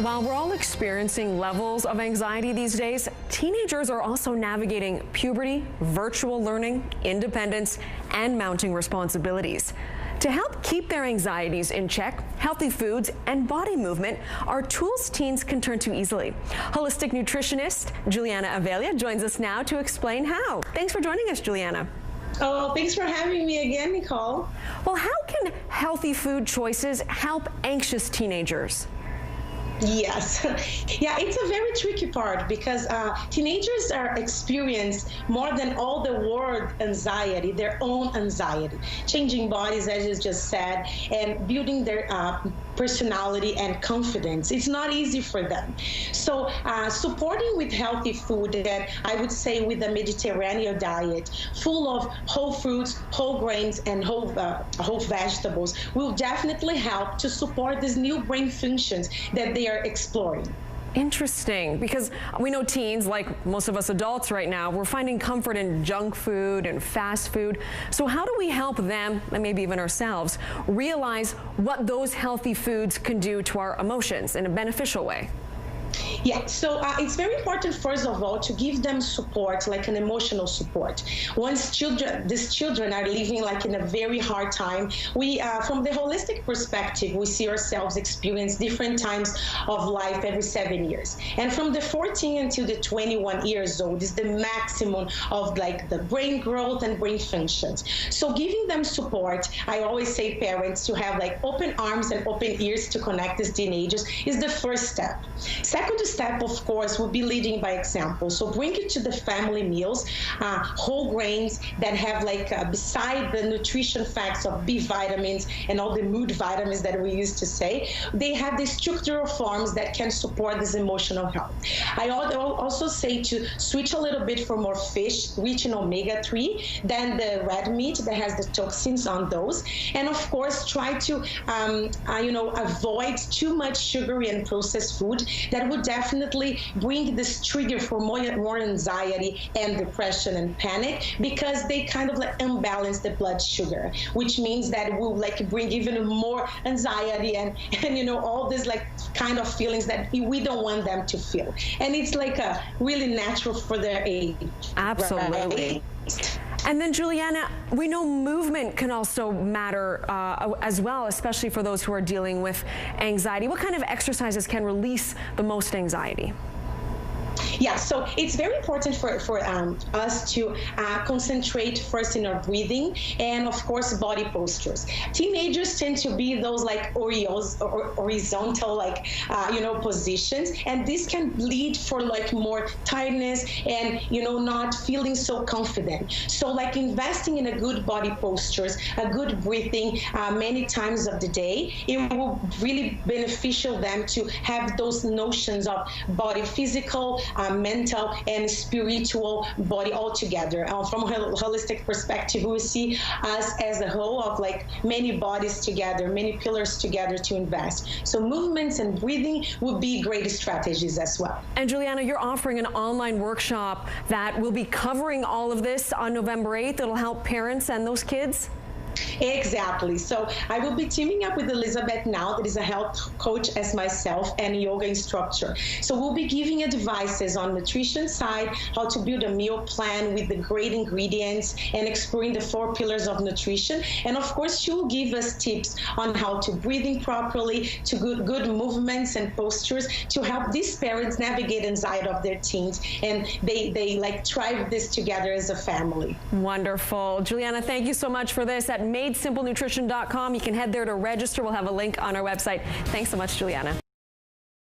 While we're all experiencing levels of anxiety these days, teenagers are also navigating puberty, virtual learning, independence, and mounting responsibilities. To help keep their anxieties in check, healthy foods and body movement are tools teens can turn to easily. Holistic nutritionist Juliana Avelia joins us now to explain how. Thanks for joining us, Juliana. Oh, thanks for having me again, Nicole. Well, how can healthy food choices help anxious teenagers? Yes. Yeah, it's a very tricky part because teenagers experience more than all the world anxiety, their own anxiety, changing bodies, as you just said, and building their personality and confidence. It's not easy for them. So supporting with healthy food, that I would say with a Mediterranean diet full of whole fruits, whole grains, and whole vegetables will definitely help to support these new brain functions that they are exploring. Interesting, because we know teens, like most of us adults right now, we're finding comfort in junk food and fast food. So how do we help them, and maybe even ourselves, realize what those healthy foods can do to our emotions in a beneficial way? Yeah, so it's very important, first of all, to give them support, like an emotional support. Once these children are living like in a very hard time, we, from the holistic perspective, we see ourselves experience different times of life every 7 years. And from the 14 until the 21 years old is the maximum of like the brain growth and brain functions. So giving them support, I always say parents to have like open arms and open ears to connect these teenagers is the first step. Second step, of course, will be leading by example. So bring it to the family meals, whole grains that have like, beside the nutrition facts of B vitamins and all the mood vitamins that we used to say, they have these structural forms that can support this emotional health. I also say to switch a little bit for more fish, rich in omega-3, than the red meat that has the toxins on those. And of course, try to, avoid too much sugary and processed food that would definitely bring this trigger for more anxiety and depression and panic, because they kind of like unbalance the blood sugar, which means that will like bring even more anxiety and all these like kind of feelings that we don't want them to feel. And it's like a really natural for their age. Absolutely. Right? And then, Juliana, we know movement can also matter as well, especially for those who are dealing with anxiety. What kind of exercises can release the most anxiety? Yeah, so it's very important for us to concentrate first in our breathing and, of course, body postures. Teenagers tend to be those like horizontal, like, positions, and this can lead for like more tiredness and, not feeling so confident. So like investing in a good body postures, a good breathing many times of the day, it will really beneficial them to have those notions of body physical, mental and spiritual body all together. From a holistic perspective, we see us as a whole of like many bodies together, many pillars together to invest. So movements and breathing would be great strategies as well. And Juliana, you're offering an online workshop that will be covering all of this on November 8th. It'll help parents and those kids. Exactly. So I will be teaming up with Elizabeth now, that is a health coach as myself and yoga instructor. So we'll be giving advices on nutrition side, how to build a meal plan with the great ingredients and exploring the 4 pillars of nutrition. And of course, she will give us tips on how to breathing properly, to good movements and postures to help these parents navigate anxiety of their teens, and they like thrive this together as a family. Wonderful. Juliana, thank you so much for this. At MadeSimpleNutrition.com. You can head there to register. We'll have a link on our website. Thanks so much, Juliana.